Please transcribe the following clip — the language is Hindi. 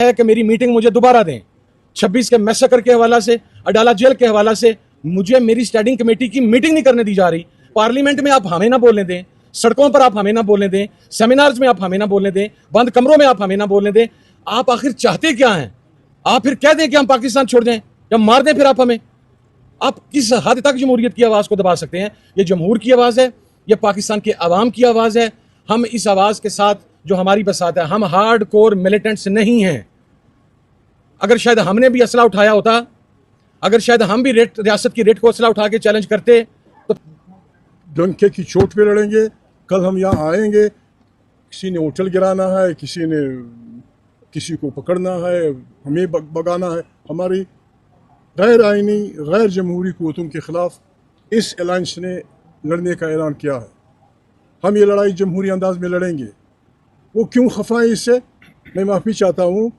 है कि मेरी मीटिंग मुझे दोबारा दें। 26 के मैसेकर के हवाला से, अडाला जेल के हवाला से मुझे मेरी स्टैंडिंग कमेटी की मीटिंग नहीं करने दी जा रही। पार्लियामेंट में आप हमें ना बोलने दें, सड़कों पर आप हमें ना बोलने दें, सेमिनार्स में आप हमें ना बोलने दें, बंद कमरों में आप हमें ना बोलने दें। आप आखिर चाहते क्या हैं? आप फिर कह दें कि हम पाकिस्तान छोड़ दें या मार दें फिर आप हमें? आप किस हद तक जमहूरियत की आवाज़ को दबा सकते हैं? ये जमहूर की आवाज़ है, ये पाकिस्तान के अवाम की आवाज़ है। हम इस आवाज़ के साथ जो हमारी बसात है, हम हार्ड कोर मिलिटेंट्स नहीं हैं। अगर शायद हमने भी असला उठाया होता, अगर शायद हम भी रियासत की रेट को असला उठा के चैलेंज करते तो डंके की चोट पे लड़ेंगे। कल हम यहाँ आएंगे, किसी ने होटल गिराना है, किसी ने किसी को पकड़ना है, हमें भगाना है। हमारी गैर आइनी गैर जमहूरी क़ुव्वतों के ख़िलाफ़ इस अलायंस ने लड़ने का ऐलान किया है। हम ये लड़ाई जमहूरी अंदाज में लड़ेंगे। वो क्यों खफा है इससे, मैं माफ़ी चाहता हूँ।